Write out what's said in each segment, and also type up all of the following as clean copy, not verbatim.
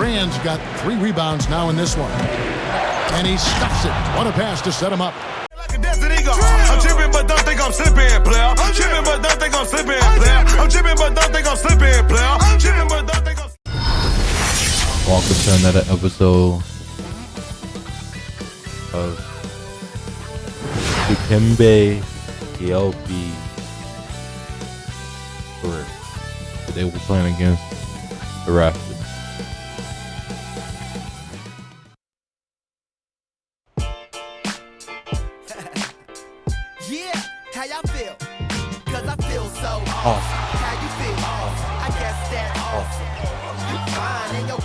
Brand's got 3 rebounds now in this one. And he stuffs it. What a pass to set him up. I'm tripping, but don't think I'm slipping, player. I'm tripping, but don't think I'm slipping, player. I'm tripping, but don't think I'm slipping, player. I'm tripping, but don't think I'm. Welcome to another episode of ep2k12. Today we're playing against the Raptors. Yeah, how y'all feel? Cause I feel so awesome. Awesome. How you feel? Awesome. I guess that's awesome. You fine and your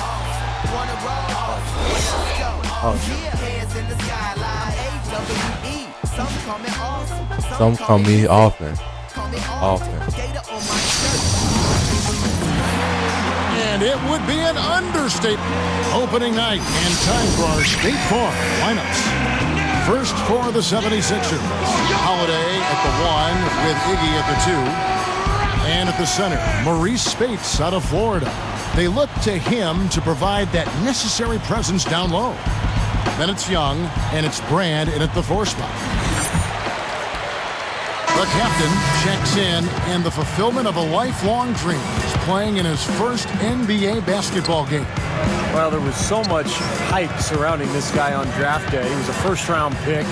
awesome. Wanna roll? Awesome. Let's go. Awesome. Yeah, hands in the skyline. AWE. Some call me awesome. Some call me often. Call me Often. Gator on my shirt. And it would be an understatement. Opening night and time for our State Farm lineups. First for the 76ers. Holiday at the 1 with Iggy at the 2. And at the center, Maurice Spates out of Florida. They look to him to provide that necessary presence down low. Then it's Young, and it's Brand in at the 4 spot. The captain checks in, and the fulfillment of a lifelong dream is playing in his first NBA basketball game. Well, there was so much hype surrounding this guy on draft day. He was a first-round pick,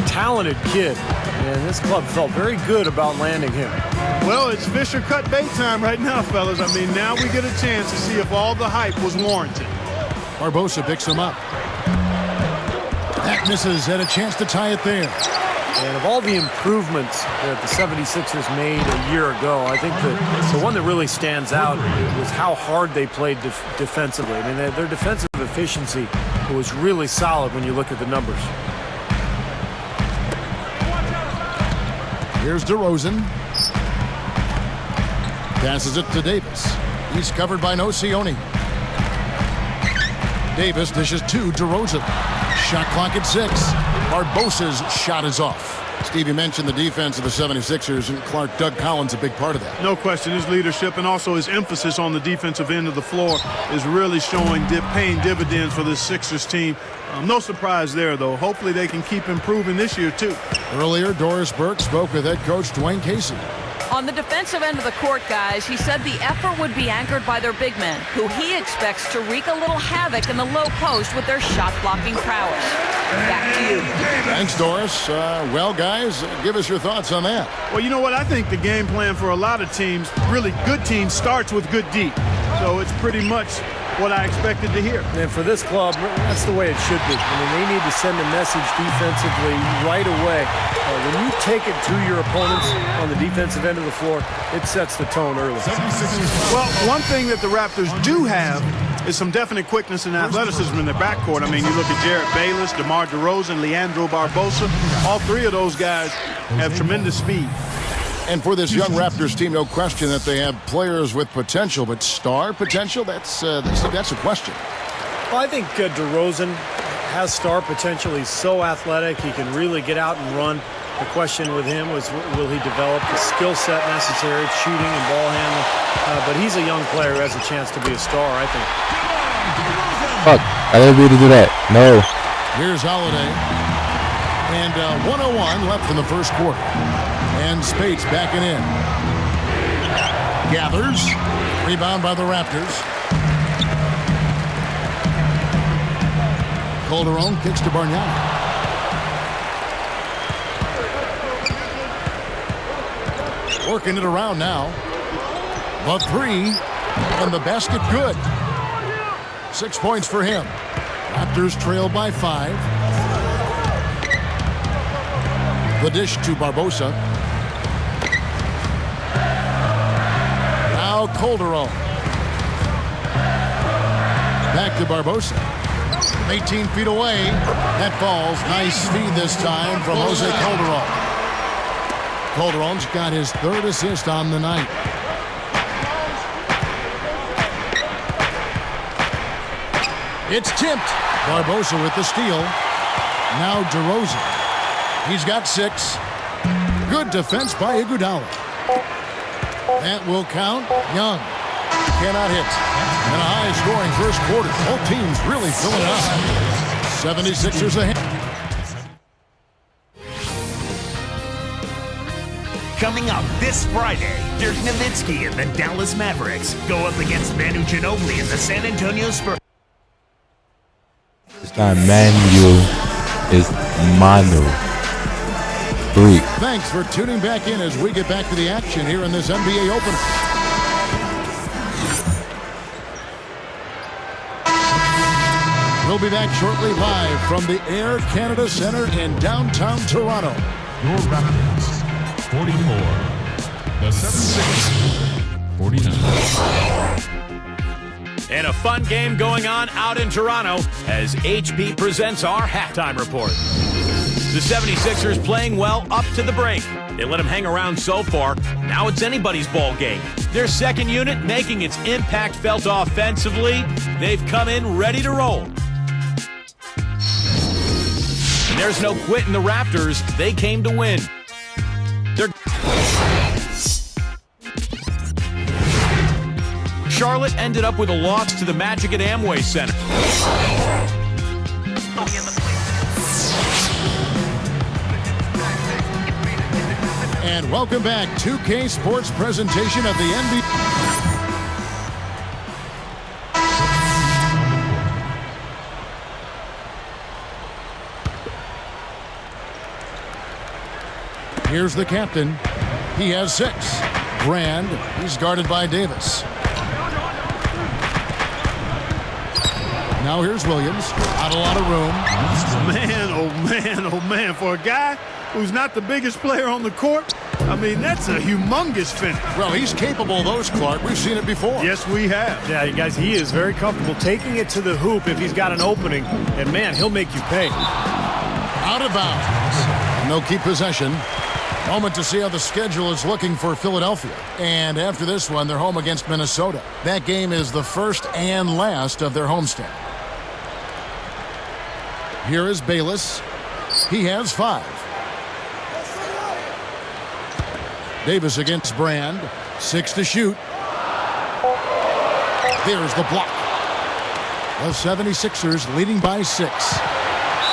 talented kid, and this club felt very good about landing him. Well, it's Fisher cut bait time right now, fellas. I mean, now we get a chance to see if all the hype was warranted. Barbosa picks him up. That misses, and a chance to tie it there. And of all the improvements that the 76ers made a year ago, I think the one that really stands out was how hard they played defensively. I mean, their defensive efficiency was really solid when you look at the numbers. Here's DeRozan. Passes it to Davis. He's covered by Nocioni. Davis dishes to DeRozan. Shot clock at 6. Barbosa's shot is off. Steve, you mentioned the defense of the 76ers, and Doug Collins a big part of that. No question, his leadership and also his emphasis on the defensive end of the floor is really paying dividends for this Sixers team. No surprise there, though. Hopefully they can keep improving this year, too. Earlier, Doris Burke spoke with head coach Dwayne Casey. On the defensive end of the court, guys, he said the effort would be anchored by their big men, who he expects to wreak a little havoc in the low post with their shot-blocking prowess. Back to you. Thanks, Doris. Well, guys, give us your thoughts on that. Well, you know what? I think the game plan for a lot of teams, really good teams, starts with good D. So it's pretty much what I expected to hear. And for this club, that's the way it should be. I mean, they need to send a message defensively right away. When you take it to your opponents on the defensive end of the floor, it sets the tone early. Well, one thing that the Raptors do have is some definite quickness and athleticism in their backcourt. I mean, you look at Jarrett Bayless, DeMar DeRozan, Leandro Barbosa. All 3 of those guys have tremendous speed. And for this young Raptors team, no question that they have players with potential, but star potential, that's a question. Well, I think DeRozan has star potential. He's so athletic. He can really get out and run. The question with him was, will he develop the skill set necessary, shooting and ball handling? But he's a young player who has a chance to be a star, I think. Fuck, I didn't mean to do that. No. Here's Holiday. And 1:01 left in the first quarter. And Spates backing in. Gathers. Rebound by the Raptors. Calderon kicks to Bargnani. Working it around now. The 3. And the basket good. 6 points for him. Raptors trail by 5. The dish to Barbosa. Now Calderon. Back to Barbosa. 18 feet away. That falls. Nice feed this time from Jose Calderon. Calderon's got his 3rd assist on the night. It's tipped. Barbosa with the steal. Now DeRozan. He's got 6. Good defense by Iguodala. That will count. Young cannot hit. And a high high-scoring first quarter. Both teams really filling up. 76ers ahead. Coming up this Friday, Dirk Nowitzki and the Dallas Mavericks go up against Manu Ginobili and the San Antonio Spurs. It's not Manu, it's Manu. 3. Thanks for tuning back in as we get back to the action here in this NBA opener. We'll be back shortly live from the Air Canada Centre in downtown Toronto. Your Raptors, 44. The 76ers, 49. And a fun game going on out in Toronto as HP presents our halftime report. The 76ers playing well up to the break. They let them hang around so far. Now it's anybody's ball game. Their second unit making its impact felt offensively. They've come in ready to roll. And there's no quit in the Raptors. They came to win. Charlotte ended up with a loss to the Magic at Amway Center. And welcome back. 2K Sports presentation of the NBA. Here's the captain. He has 6. Brand, he's guarded by Davis. Now here's Williams. Not a lot of room. Man, oh man, oh man. For a guy who's not the biggest player on the court, I mean, that's a humongous finish. Well, he's capable of those, Clark. We've seen it before. Yes, we have. Yeah, you guys, he is very comfortable taking it to the hoop if he's got an opening. And, man, he'll make you pay. Out of bounds. And they'll keep possession. Moment to see how the schedule is looking for Philadelphia. And after this one, they're home against Minnesota. That game is the first and last of their homestand. Here is Bayless. He has 5. Davis against Brand. 6 to shoot. There's the block. The 76ers leading by 6.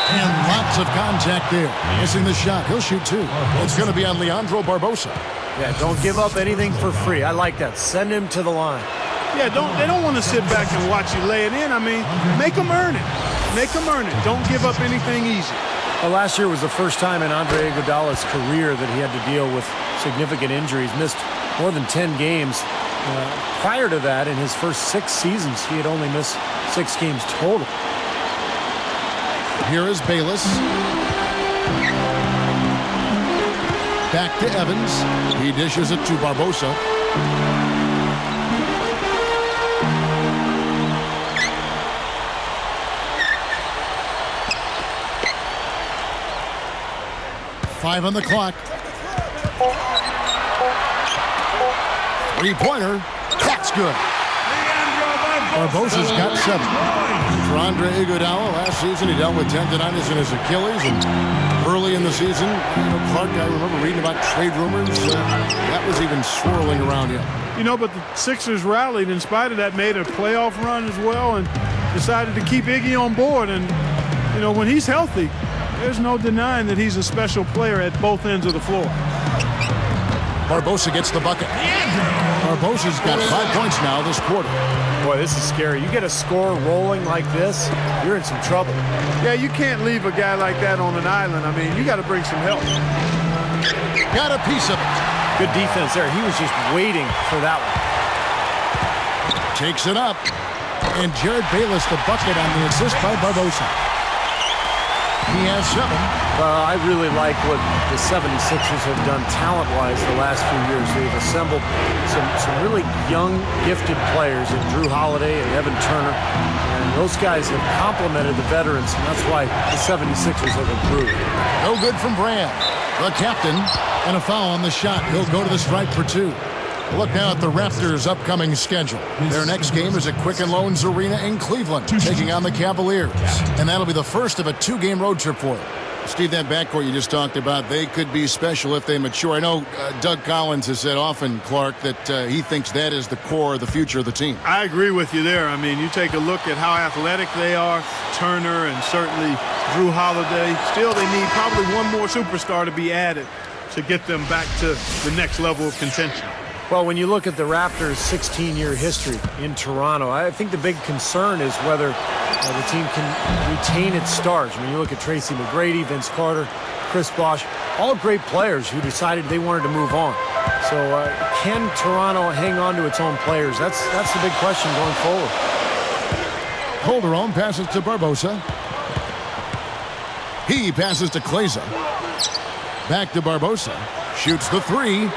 And lots of contact there. Missing the shot. He'll shoot 2. It's going to be on Leandro Barbosa. Yeah, don't give up anything for free. I like that. Send him to the line. Yeah, they don't want to sit back and watch you lay it in. I mean, make them earn it. Make them earn it. Don't give up anything easy. Well, last year was the first time in Andre Iguodala's career that he had to deal with significant injuries. Missed more than 10 games. Prior to that, in his first 6 seasons, he had only missed 6 games total. Here is Bayless. Back to Evans. He dishes it to Barbosa. Five on the clock. 3-pointer. That's good. Barbosa's got 7. For Andre Iguodala, last season he dealt with tendonitis in his Achilles, and early in the season, Clark, I remember reading about trade rumors. That was even swirling around him. You know, but the Sixers rallied in spite of that, made a playoff run as well, and decided to keep Iggy on board. And, you know, when he's healthy, there's no denying that he's a special player at both ends of the floor. Barbosa gets the bucket. Barbosa's got 5 points now this quarter. Boy, this is scary. You get a score rolling like this, you're in some trouble. Yeah, you can't leave a guy like that on an island. I mean, you got to bring some help. Got a piece of it. Good defense there. He was just waiting for that one. Takes it up. And Jared Bayless the bucket on the assist by Barbosa. He has 7. I really like what the 76ers have done talent-wise the last few years. They've assembled some really young, gifted players in Drew Holiday and Evan Turner. And those guys have complemented the veterans, and that's why the 76ers have improved. No good from Brand. The captain, and a foul on the shot. He'll go to the stripe for 2. Look now at the Raptors' upcoming schedule. Their next game is at Quicken Loans Arena in Cleveland, taking on the Cavaliers. And that'll be the first of a 2-game road trip for them. Steve, that backcourt you just talked about, they could be special if they mature. I know Doug Collins has said often, Clark, that he thinks that is the core of the future of the team. I agree with you there. I mean, you take a look at how athletic they are, Turner and certainly Drew Holiday. Still, they need probably one more superstar to be added to get them back to the next level of contention. Well, when you look at the Raptors' 16-year history in Toronto, I think the big concern is whether the team can retain its stars. I mean, you look at Tracy McGrady, Vince Carter, Chris Bosh, all great players who decided they wanted to move on. So can Toronto hang on to its own players? That's the big question going forward. Calderon passes to Barbosa. He passes to Kleza. Back to Barbosa. Shoots the three.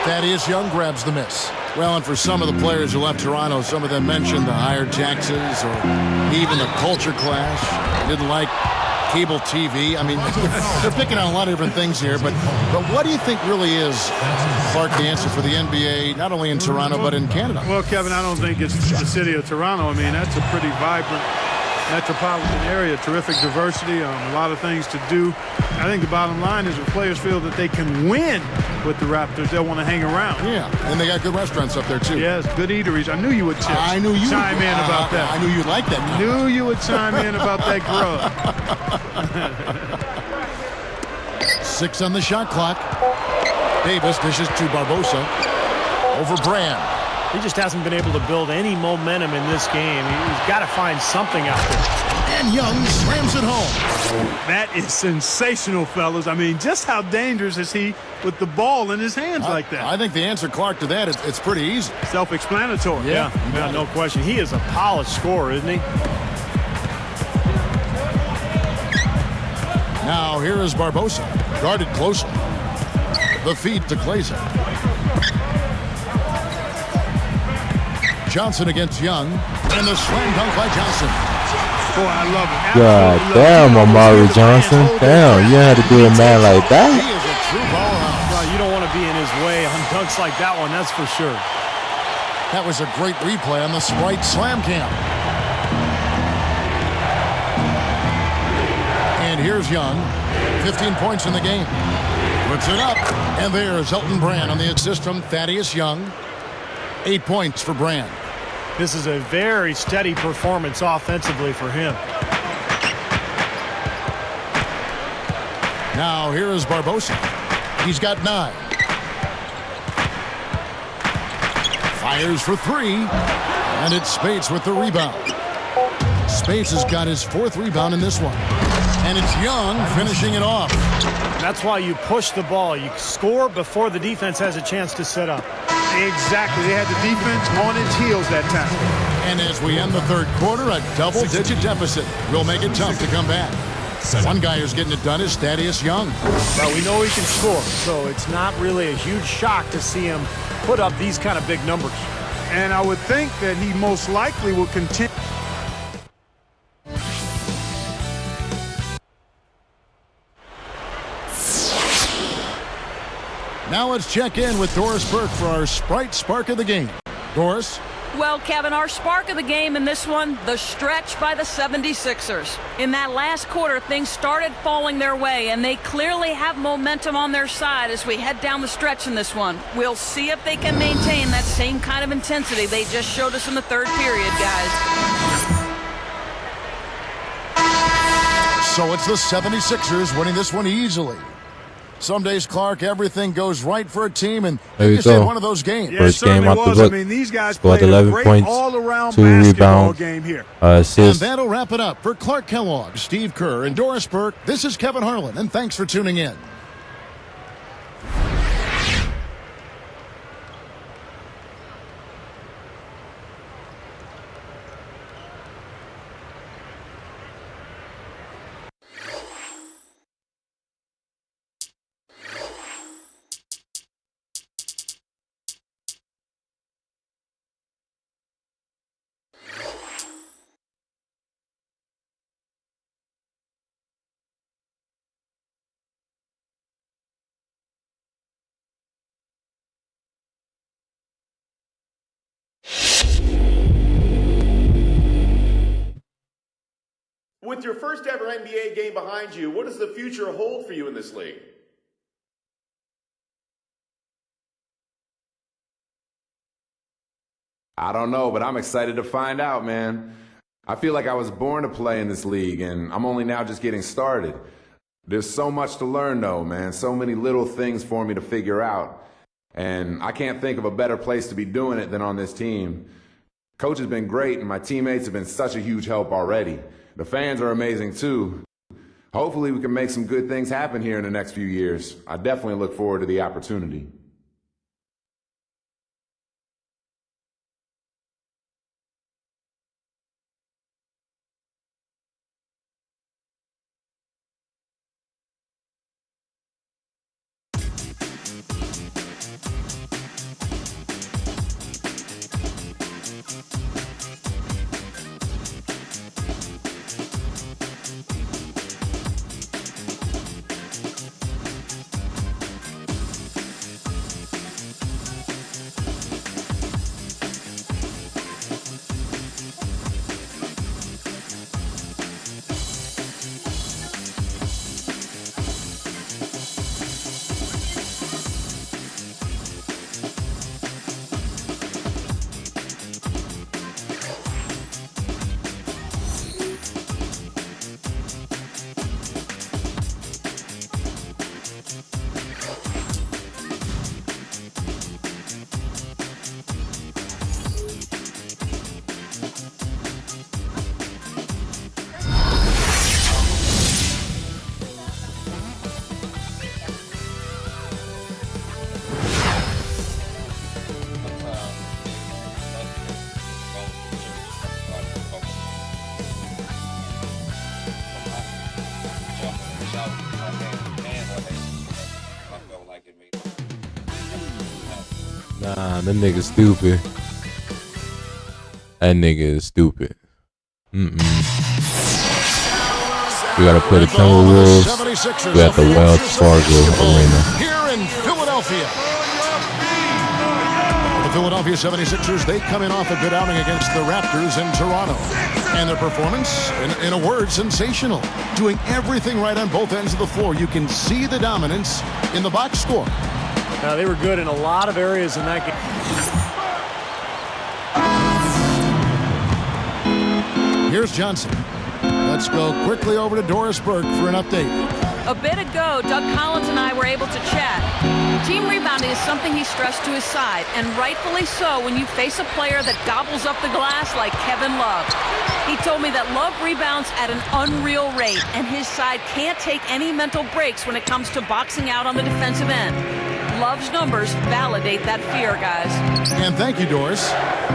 Thaddeus Young grabs the miss. Well, and for some of the players who left Toronto, some of them mentioned the higher taxes or even the culture clash. Didn't like cable TV. I mean, they're picking on a lot of different things here. But what do you think really is, Clark, the answer for the NBA, not only in Toronto but in Canada? Well, Kevin, I don't think it's the city of Toronto. I mean, that's a pretty vibrant metropolitan area, terrific diversity, a lot of things to do. I think the bottom line is if players feel that they can win with the Raptors, they'll want to hang around. Yeah, and they got good restaurants up there, too. Yes, good eateries. I knew you would chime in about that. I knew you'd like that. Knew you would chime in about that grub. 6 on the shot clock. Davis dishes to Barbosa. Over Brand. He just hasn't been able to build any momentum in this game. He's got to find something out there. And Young slams it home. That is sensational, fellas. I mean, just how dangerous is he with the ball in his hands like that? I think the answer, Clark, to that is it's pretty easy. Self-explanatory. Yeah, no question. He is a polished scorer, isn't he? Now here is Barbosa, guarded closely. The feed to Kleza. Johnson against Young, and the slam dunk by Johnson. Boy, I love it. God damn, Amari Johnson. Damn, you had to do a man like that. He is a true powerhouse. Well, you don't want to be in his way on dunks like that one, that's for sure. That was a great replay on the Sprite Slam Cam. And here's Young, 15 points in the game. Puts it up, and there's Elton Brand on the assist from Thaddeus Young. 8 points for Brand. This is a very steady performance offensively for him. Now here is Barbosa. He's got 9. Fires for 3. And it's Spates with the rebound. Spates has got his 4th rebound in this one. And it's Young finishing it off. That's why you push the ball. You score before the defense has a chance to set up. Exactly. They had the defense on its heels that time. And as we end the third quarter, a double-digit deficit will make it tough to come back. One guy who's getting it done is Thaddeus Young. Well, we know he can score, so it's not really a huge shock to see him put up these kind of big numbers. And I would think that he most likely will continue. Now let's check in with Doris Burke for our Sprite Spark of the Game. Doris? Well, Kevin, our spark of the game in this one, the stretch by the 76ers. In that last quarter, things started falling their way, and they clearly have momentum on their side as we head down the stretch in this one. We'll see if they can maintain that same kind of intensity they just showed us in the third period, guys. So it's the 76ers winning this one easily. Some days, Clark, everything goes right for a team, and they just had one of those games. First game off the book. I mean, these guys scored played 11 a great points, all-around 2 basketball rebounds, game here. assists. And that'll wrap it up for Clark Kellogg, Steve Kerr, and Doris Burke. This is Kevin Harlan, and thanks for tuning in. with your first ever NBA game behind you, what does the future hold for you in this league? I don't know, but I'm excited to find out, man. I feel like I was born to play in this league, and I'm only now just getting started. There's so much to learn, though, man. So many little things for me to figure out. And I can't think of a better place to be doing it than on this team. Coach has been great, and my teammates have been such a huge help already. The fans are amazing, too. Hopefully we can make some good things happen here in the next few years. I definitely look forward to the opportunity. Nah, that nigga stupid. That nigga is stupid. We gotta play the Timberwolves. We at the Wells Fargo Arena. Here in Philadelphia. The Philadelphia 76ers, they come in off a good outing against the Raptors in Toronto. And their performance, in a word, sensational. Doing everything right on both ends of the floor. You can see the dominance in the box score. Now, they were good in a lot of areas in that game. Here's Johnson. Let's go quickly over to Doris Burke for an update. A bit ago, Doug Collins and I were able to chat. Team rebounding is something he stressed to his side, and rightfully so when you face a player that gobbles up the glass like Kevin Love. He told me that Love rebounds at an unreal rate, and his side can't take any mental breaks when it comes to boxing out on the defensive end. Love's numbers validate that fear, guys. And thank you, Doris.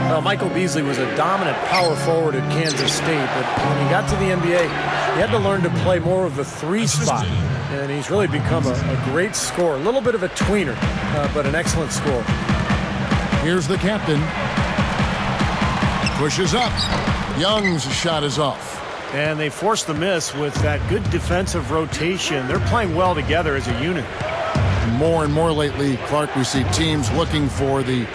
Well, Michael Beasley was a dominant power forward at Kansas State, but when he got to the NBA, he had to learn to play more of the three spot, and he's really become a great scorer. A little bit of a tweener, but an excellent scorer. Here's the captain. Pushes up. Young's shot is off. And they forced the miss with that good defensive rotation. They're playing well together as a unit. More and more lately, Clark, we see teams looking for the,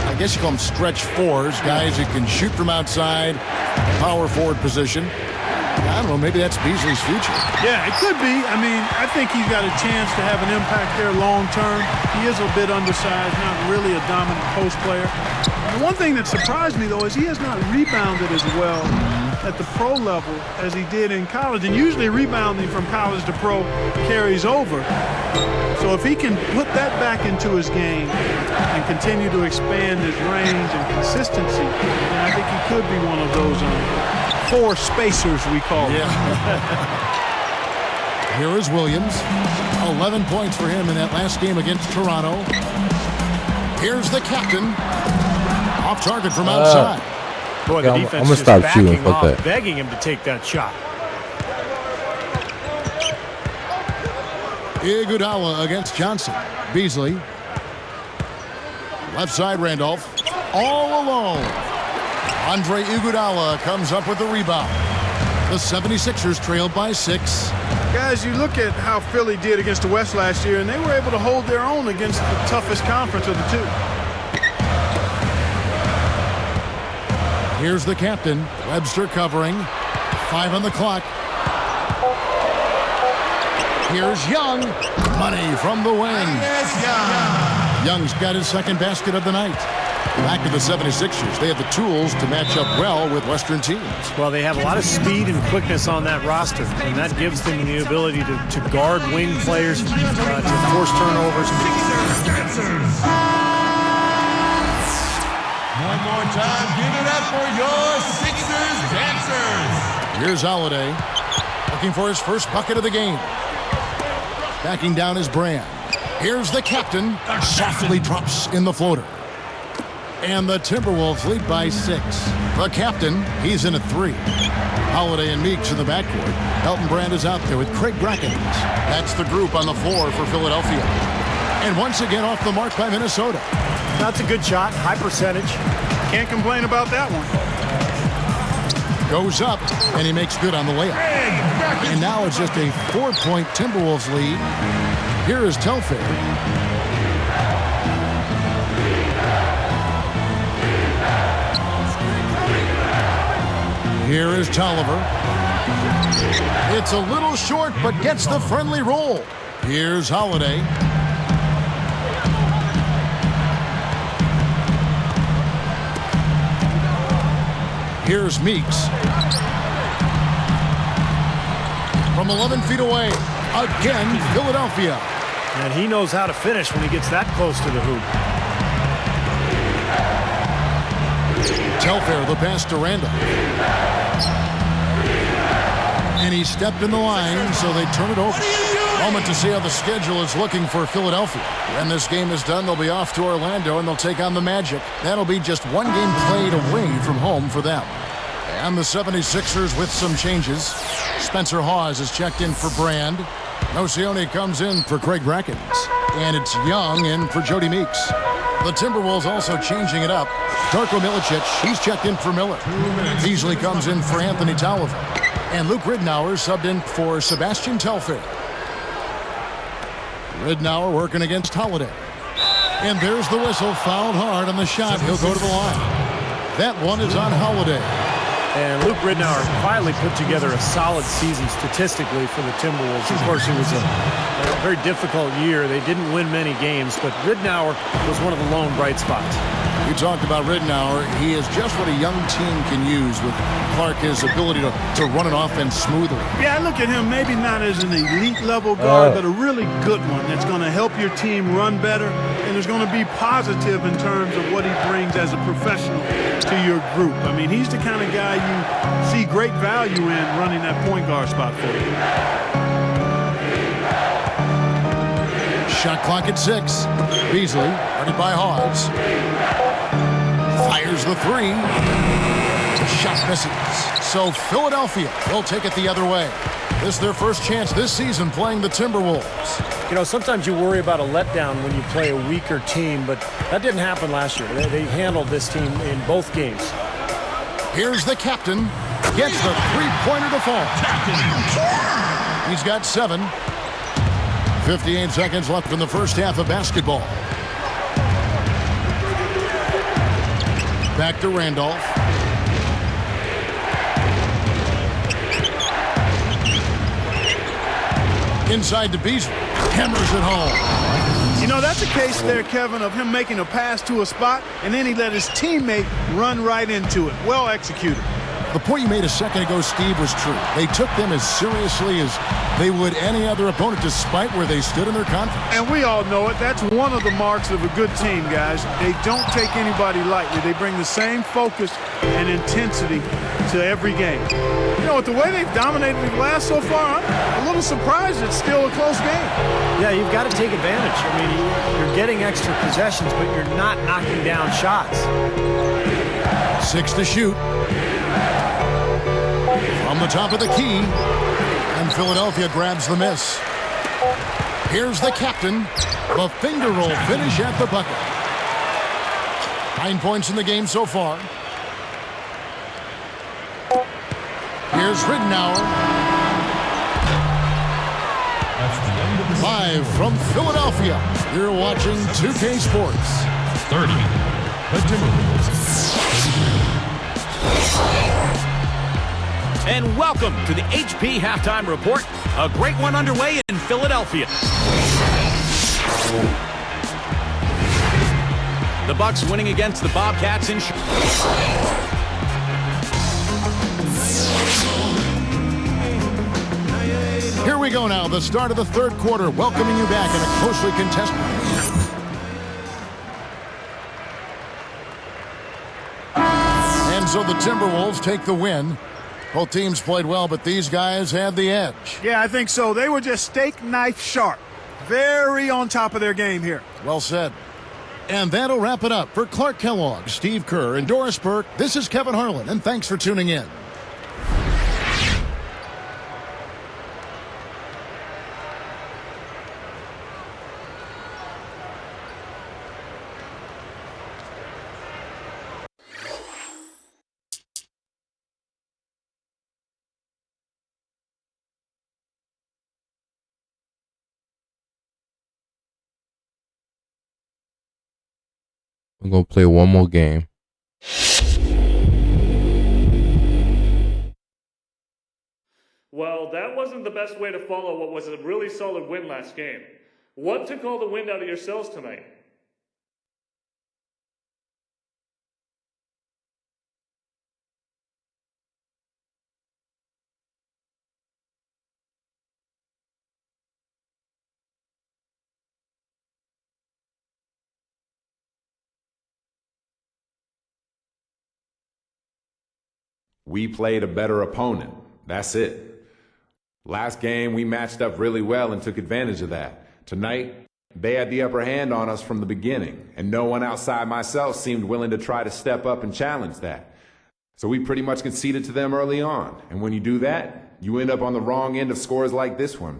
I guess you call them stretch fours, guys who can shoot from outside, power forward position. I don't know, maybe that's Beasley's future. Yeah, it could be. I mean, I think he's got a chance to have an impact there long term. He is a bit undersized, not really a dominant post player. The one thing that surprised me, though, is he has not rebounded as well at the pro level as he did in college. And usually rebounding from college to pro carries over. So if he can put that back into his game and continue to expand his range and consistency, then I think he could be one of those four spacers we call them. Here is Williams. 11 points for him in that last game against Toronto. Here's the captain. Off target from outside. Boy, the defense I'm gonna just stop backing shooting. Fuck off, that. begging him to take that shot. Iguodala against Johnson. Beasley. Left side, Randolph. All alone. Andre Iguodala comes up with the rebound. The 76ers trailed by 6. Guys, you look at how Philly did against the West last year, and they were able to hold their own against the toughest conference of the two. Here's the captain. Webster covering. 5 on the clock. Here's Young. Money from the wing. Young's got his second basket of the night. Back to the 76ers. They have the tools to match up well with Western teams. Well, they have a lot of speed and quickness on that roster, and that gives them the ability to guard wing players, to force turnovers. One more time, give it up for your Sixers dancers. Here's Holiday, looking for his first bucket of the game. Backing down is Brand. Here's the captain, softly drops in the floater. And the Timberwolves lead by 6. The captain, he's in at 3. Holiday and Meeks in the backcourt. Elton Brand is out there with Craig Brackens. That's the group on the floor for Philadelphia. And once again off the mark by Minnesota. That's a good shot, high percentage. Can't complain about that one. Goes up, and he makes good on the layup. And now it's just a 4-point Timberwolves lead. Here is Telfair. Here is Tolliver. It's a little short, but gets the friendly roll. Here's Holiday. Here's Meeks. From 11 feet away, again, Philadelphia. And he knows how to finish when he gets that close to the hoop. Telfair, the pass to Randall. And he stepped in the line, so they turn it over. Moment to see how the schedule is looking for Philadelphia. When this game is done, they'll be off to Orlando, and they'll take on the Magic. That'll be just one game played away from home for them. And the 76ers with some changes. Spencer Hawes is checked in for Brand. Nocioni comes in for Craig Brackens. And it's Young in for Jody Meeks. The Timberwolves also changing it up. Darko Milicic, he's checked in for Miller. Beasley comes in for Anthony Tolliver. And Luke Ridnour subbed in for Sebastian Telfair. Ridnour working against Holiday. And there's the whistle, fouled hard on the shot. He'll go to the line. That one is on Holiday. And Luke Ridnour quietly put together a solid season statistically for the Timberwolves. Of course, it was a very difficult year. They didn't win many games, but Ridnour was one of the lone bright spots. We talked about Ridnour. He is just what a young team can use with Clark, his ability to run an offense smoothly. Yeah, I look at him maybe not as an elite level guard, but a really good one that's going to help your team run better and is going to be positive in terms of what he brings as a professional to your group. I mean, he's the kind of guy you see great value in running that point guard spot for you. Shot clock at 6. Beasley, guarded by Hawes. Fires the 3. Shot misses. So Philadelphia will take it the other way. This is their first chance this season playing the Timberwolves. You know, sometimes you worry about a letdown when you play a weaker team, but that didn't happen last year. They handled this team in both games. Here's the captain. Gets the three-pointer to fall. He's got 7. 58 seconds left in the first half of basketball. Back to Randolph. Inside to Beasley. Hammers it home. You know, that's a case there, Kevin, of him making a pass to a spot, and then he let his teammate run right into it. Well executed. The point you made a second ago, Steve, was true. They took them as seriously as they would any other opponent, despite where they stood in their conference. And we all know it. That's one of the marks of a good team, guys. They don't take anybody lightly. They bring the same focus and intensity to every game. You know, with the way they've dominated the glass so far, I'm a little surprised it's still a close game. Yeah, you've got to take advantage. I mean, you're getting extra possessions, but you're not knocking down shots. 6 to shoot. From the top of the key. And Philadelphia grabs the miss. Here's the captain. The finger roll finish at the bucket. 9 points in the game so far. Here's Ridnour. Live from Philadelphia. You're watching 2K Sports. 30. The Timberwolves. and welcome to the HP Halftime Report. A great one underway in Philadelphia. The Bucks winning against the Bobcats in Here we go now, the start of the third quarter, welcoming you back in a closely contested. And so the Timberwolves take the win. Both teams played well, but these guys had the edge. Yeah, I think so. They were just steak knife sharp. Very on top of their game here. Well said. And that'll wrap it up. For Clark Kellogg, Steve Kerr, and Doris Burke, this is Kevin Harlan, and thanks for tuning in. I'm going to play one more game. Well, that wasn't the best way to follow what was a really solid win last game. What took all the wind out of your sails tonight? We played a better opponent. That's it. Last game, we matched up really well and took advantage of that. Tonight, they had the upper hand on us from the beginning, and no one outside myself seemed willing to try to step up and challenge that. So we pretty much conceded to them early on. And when you do that, you end up on the wrong end of scores like this one.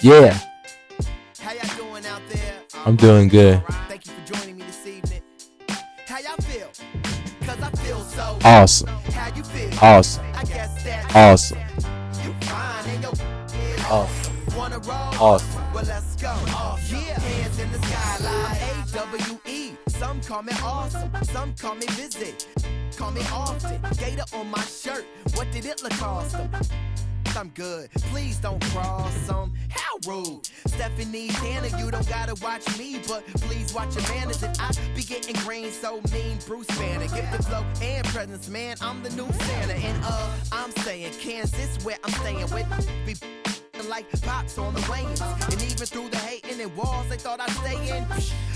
Yeah. How y'all doing out there? I'm doing good. Thank you for joining me this evening. How y'all feel? Cause I feel so Awesome. How you feel? Awesome. I guess that Awesome. you fine and your Awesome. wanna roll? Awesome. Well, let's go. Yeah, hands in the sky like AWE. Some call me awesome, some call me busy. Call me often. Gator on my shirt. What did it look awesome? I'm good. Please don't cross them. How rude. Stephanie Tanner, you don't gotta watch me, but please watch your manners. And I be getting green so mean. Bruce Banner, give the flow and presence, man. I'm the new Santa, and I'm saying Kansas, where I'm staying with. Be like pops on the wings, and even through the hating and walls, they thought I'd stay in.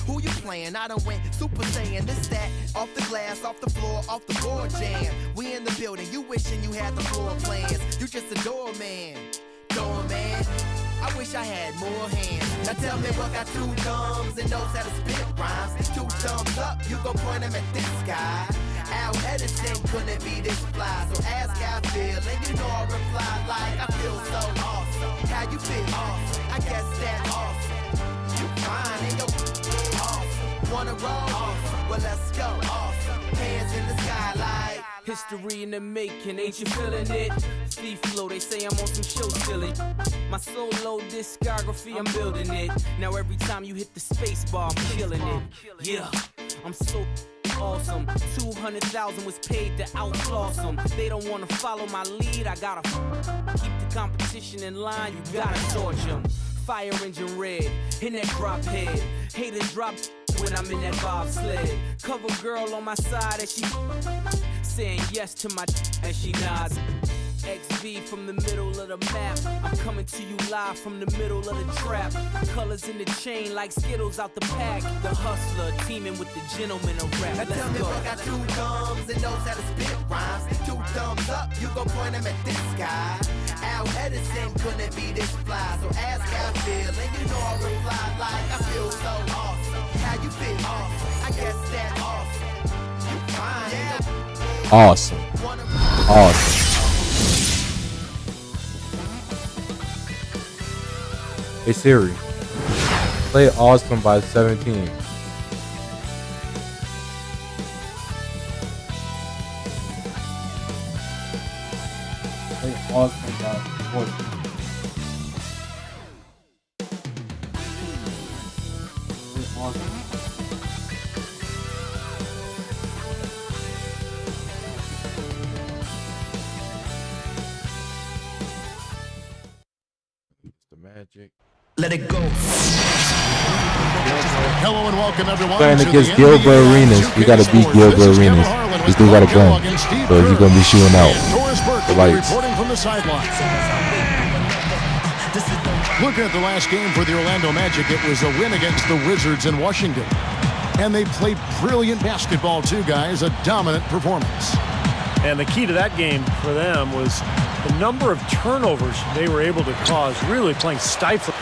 Who you playing? I done went Super Saiyan. This, that, off the glass, off the floor, off the board jam. We in the building, you wishing you had the floor plans. You just a doorman, doorman. I wish I had more hands. Now tell me what got two thumbs and knows how to spit rhymes. Two thumbs up, you gon' point them at this guy. Al Edison couldn't be this fly, so ask how I feel, and you know I reply like I feel so awesome. How you feel? Awesome. I guess that's awesome. You fine and you're awesome. Wanna roll? Awesome. Well, let's go. Awesome. Hands in the sky like history in the making, ain't you feeling it? Steve Flow, they say I'm on some show stealing. My solo discography, I'm building it. Now every time you hit the space bar, I'm killing it. Yeah, I'm so awesome. 200,000 was paid to outfloss them. They don't wanna follow my lead, I gotta keep the competition in line, you gotta torch them. Fire engine red, in that drop head. Haters drop when I'm in that bobsled. Cover girl on my side as she saying yes to my and she nods. XV from the middle of the map. I'm coming to you live from the middle of the trap. Colors in the chain like Skittles out the pack. The hustler teaming with the gentleman of rap. now tell me Let's what got go. two thumbs and knows how to spit rhymes. Two thumbs up, you gon' point them at this guy. Al Edison couldn't be this fly, so ask how I feel, and you know I reply like I feel so awesome. How you feel? Awesome. I guess that's awesome. You fine, yeah. Awesome. Awesome. Hey Siri, play Awesome by 17. Play Awesome by 14. The Magic. Let it go. Hello and welcome everyone. Playing to against the Gilbert NBA Arenas. We gotta beat 2k12. Gilbert This is Kevin Arenas. Harlan He with still got a Mark gun. Gill against Steve So he's Kerr. gonna be shooting out. And Doris Burke The lights. reporting from the sideline. Looking at the last game for the Orlando Magic, it was a win against the Wizards in Washington. And they played brilliant basketball too, guys. A dominant performance. And the key to that game for them was the number of turnovers they were able to cause, really playing stifling.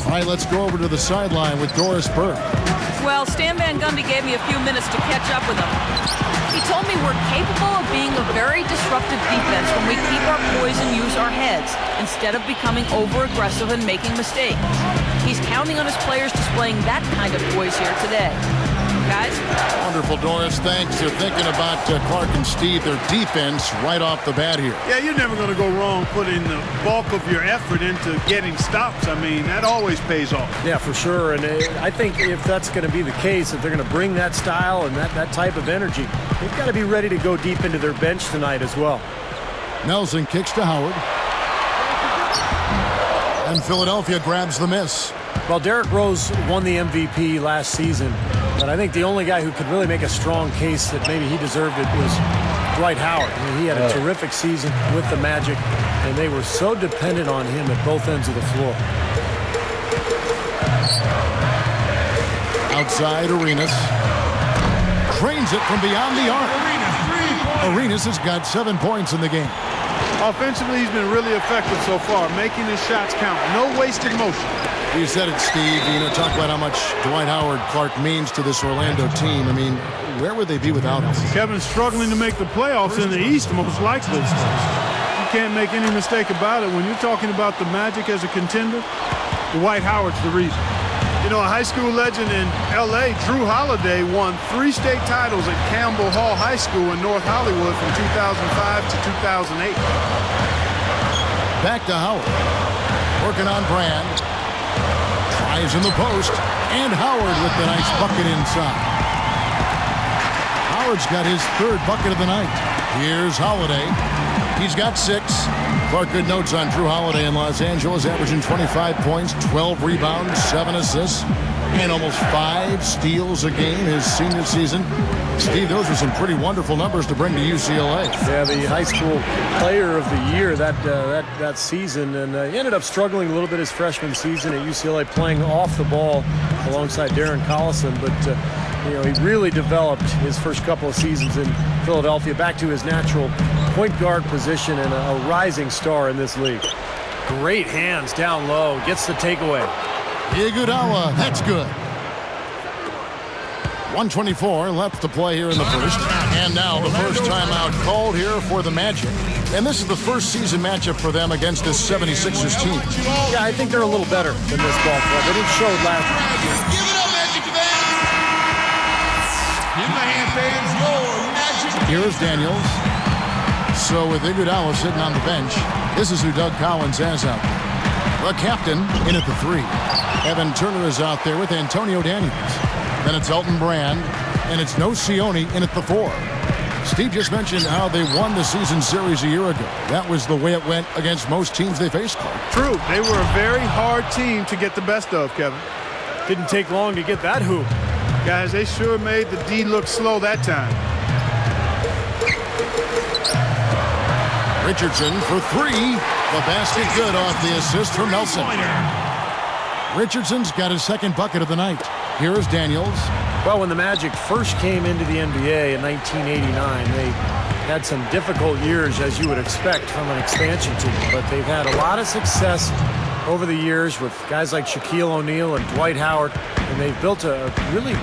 All right, let's go over to the sideline with Doris Burke. Well, Stan Van Gundy gave me a few minutes to catch up with him. He told me we're capable of being a very disruptive defense when we keep our poise and use our heads, instead of becoming over-aggressive and making mistakes. He's counting on his players displaying that kind of poise here today. Guys? Wonderful, Doris. Thanks. They're thinking about Clark and Steve, their defense, right off the bat here. Yeah, you're never going to go wrong putting the bulk of your effort into getting stops. I mean, that always pays off. Yeah, for sure. And I think if that's going to be the case, if they're going to bring that style and that type of energy, they've got to be ready to go deep into their bench tonight as well. Nelson kicks to Howard. And Philadelphia grabs the miss. Well, Derrick Rose won the MVP last season, but I think the only guy who could really make a strong case that maybe he deserved it was Dwight Howard. I mean, he had a terrific season with the Magic, and they were so dependent on him at both ends of the floor. Outside, Arenas. Cranes it from beyond the arc. Arenas has got 7 points in the game. Offensively, he's been really effective so far, making his shots count. No wasted motion. You said it, Steve. You know, talk about how much Dwight Howard Clark means to this Orlando team. I mean, where would they be without him? Kevin's struggling to make the playoffs in the East, most likely. You can't make any mistake about it. When you're talking about the Magic as a contender, Dwight Howard's the reason. You know, a high school legend in L.A., Drew Holiday, won 3 state titles at Campbell Hall High School in North Hollywood from 2005 to 2008. Back to Howard. Working on Brand. Tries in the post. And Howard with the nice bucket inside. Howard's got his 3rd bucket of the night. Here's Holiday. He's got 6. Clark, good notes on Drew Holiday in Los Angeles, averaging 25 points, 12 rebounds, 7 assists, and almost 5 steals a game his senior season. Steve, those are some pretty wonderful numbers to bring to UCLA. Yeah, the high school player of the year that season, and he ended up struggling a little bit his freshman season at UCLA, playing off the ball alongside Darren Collison, but you know, he really developed his first couple of seasons in Philadelphia back to his natural point guard position and a rising star in this league. Great hands down low, gets the takeaway. Iguodala, that's good. 1:24 left to play here in the first. And now the first timeout called here for the Magic. And this is the first season matchup for them against this 76ers team. Yeah, I think they're a little better than this ball club. They didn't show it last year. Give it up, Magic fans! In the hand, fans, your Magic. Here's Daniels. So with Iguodala sitting on the bench, this is who Doug Collins has out there. The captain in at the 3. Evan Turner is out there with Antonio Daniels. Then it's Elton Brand, and it's No Sione in at the 4. Steve just mentioned how they won the season series a year ago. That was the way it went against most teams they faced. True. They were a very hard team to get the best of, Kevin. Didn't take long to get that hoop. Guys, they sure made the D look slow that time. Richardson for 3. The basket good off the assist from Nelson. Richardson's got his 2nd bucket of the night. Here's Daniels. Well, when the Magic first came into the NBA in 1989, they had some difficult years, as you would expect from an expansion team. But they've had a lot of success over the years with guys like Shaquille O'Neal and Dwight Howard. And they've built a really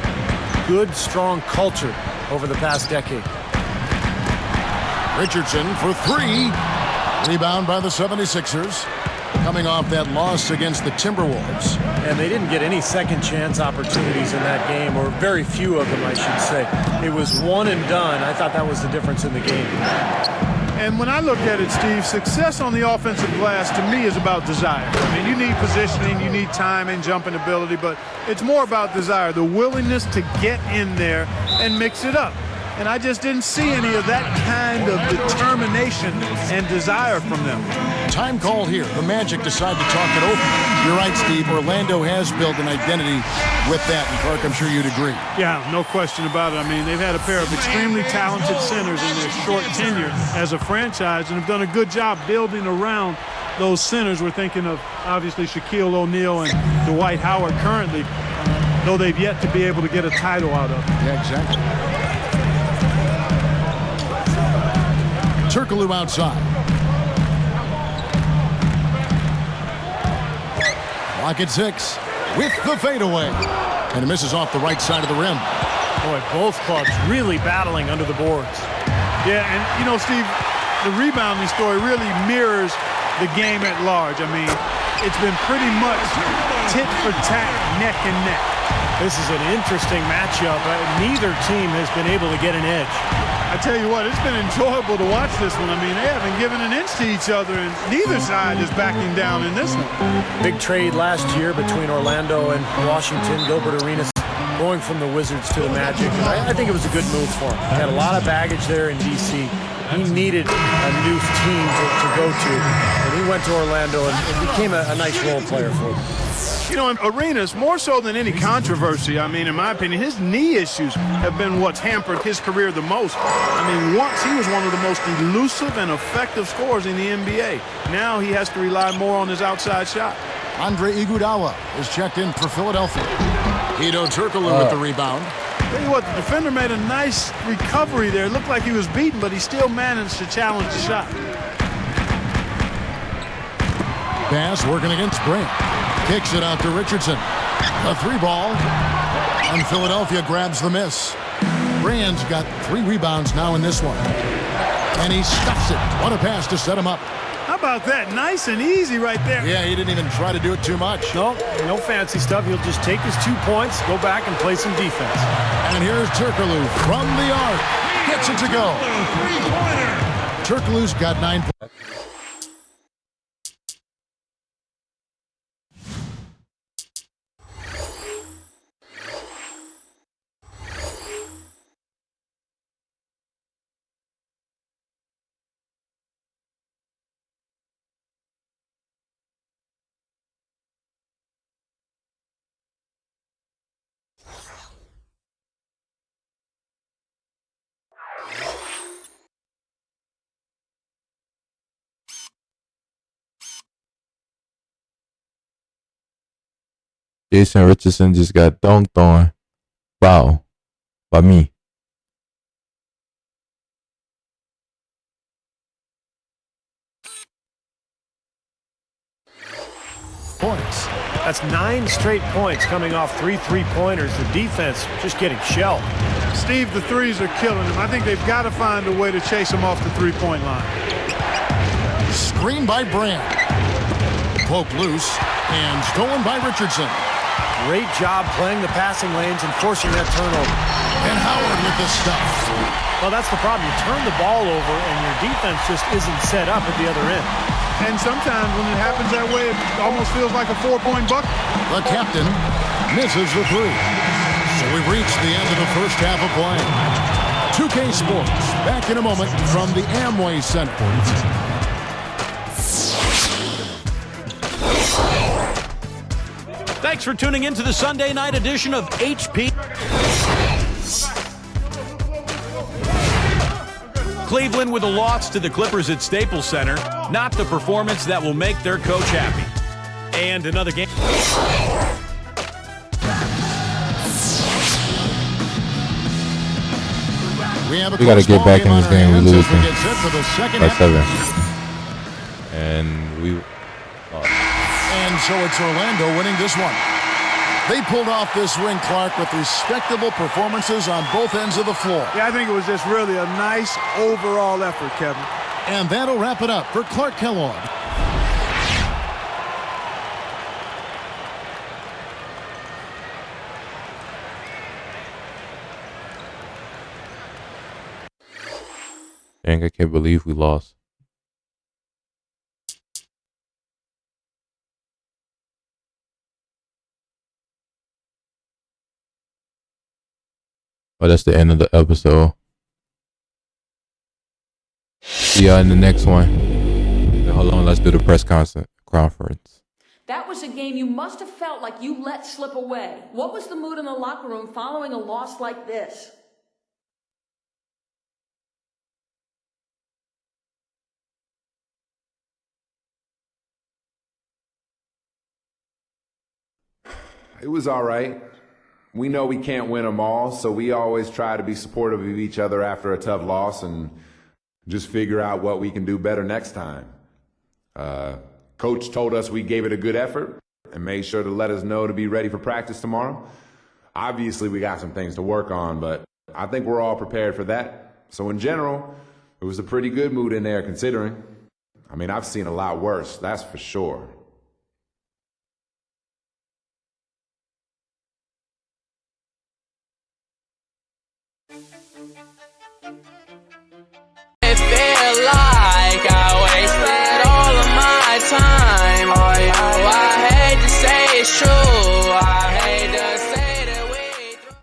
good, strong culture over the past decade. Richardson for 3. Rebound by the 76ers. coming off that loss against the Timberwolves. And they didn't get any second chance opportunities in that game, or very few of them, I should say. It was one and done. I thought that was the difference in the game. And when I look at it, Steve, success on the offensive glass to me is about desire. I mean, you need positioning, you need time and jumping ability, but it's more about desire, the willingness to get in there and mix it up. And I just didn't see any of that kind of determination and desire from them. Time call here. The Magic decide to talk it over. You're right, Steve. Orlando has built an identity with that. And Clark, I'm sure you'd agree. Yeah, no question about it. I mean, they've had a pair of extremely talented centers in their short tenure as a franchise and have done a good job building around those centers. We're thinking of, obviously, Shaquille O'Neal and Dwight Howard currently, though they've yet to be able to get a title out of. Yeah, exactly. Turkoglu outside. Clock at 6 with the fadeaway. And it misses off the right side of the rim. Boy, both clubs really battling under the boards. Yeah, and, you know, Steve, the rebounding story really mirrors the game at large. I mean, it's been pretty much tit for tat, neck and neck. This is an interesting matchup. Neither team has been able to get an edge. I tell you what, it's been enjoyable to watch this one. I mean, they haven't given an inch to each other, and neither side is backing down in this one. Big trade last year between Orlando and Washington. Gilbert Arenas going from the Wizards to the Magic. I think it was a good move for him. He had a lot of baggage there in D.C. He needed a new team to go to, and he went to Orlando and became a nice role player for them. You know, in Arenas, more so than any controversy, I mean, in my opinion, his knee issues have been what's hampered his career the most. I mean, once he was one of the most elusive and effective scorers in the NBA. Now he has to rely more on his outside shot. Andre Iguodala is checked in for Philadelphia. Hedo Turkoglu with the rebound. Tell you what, the defender made a nice recovery there. It looked like he was beaten, but he still managed to challenge the shot. Pass working against Brand. Kicks it out to Richardson. A 3-ball. And Philadelphia grabs the miss. Brand's got 3 rebounds now in this one. And he stuffs it. What a pass to set him up. How about that? Nice and easy right there. Yeah, he didn't even try to do it too much. No fancy stuff. He'll just take his 2 points, go back and play some defense. And here's Turkoglu from the arc. Gets it to go. Turkoglu's got 9 points. Jason Richardson just got dunked on. Wow. By me. Points. That's 9 straight points coming off 3 3-pointers. The defense just getting shelled. Steve, the threes are killing him. I think they've got to find a way to chase him off the 3-point line. Screen by Brand. Poke loose and stolen by Richardson. Great job playing the passing lanes and forcing that turnover. And Howard with the stuff. Well, that's the problem. You turn the ball over and your defense just isn't set up at the other end. And sometimes when it happens that way, it almost feels like a 4-point bucket. The captain misses the 3. So we've reached the end of the first half of play. 2K Sports, back in a moment from the Amway Center. Thanks for tuning in to the Sunday night edition of HP. Cleveland with a loss to the Clippers at Staples Center. Not the performance that will make their coach happy. And another game. We got to get back in this game. We losing by 7. And we lost. And so it's Orlando winning this one. They pulled off this win, Clark, with respectable performances on both ends of the floor. Yeah, I think it was just really a nice overall effort, Kevin. And that'll wrap it up for Clark Kellogg. Dang, I can't believe we lost. Oh, that's the end of the episode. See y'all in the next one. Hold on, let's do the press conference. That was a game you must have felt like you let slip away. What was the mood in the locker room following a loss like this? It was all right. We know we can't win them all, so we always try to be supportive of each other after a tough loss and just figure out what we can do better next time. Coach told us we gave it a good effort and made sure to let us know to be ready for practice tomorrow. Obviously, we got some things to work on, but I think we're all prepared for that. So in general, it was a pretty good mood in there considering. I mean, I've seen a lot worse, that's for sure. It feel like I wasted all of my time. Oh, I hate to say it's true.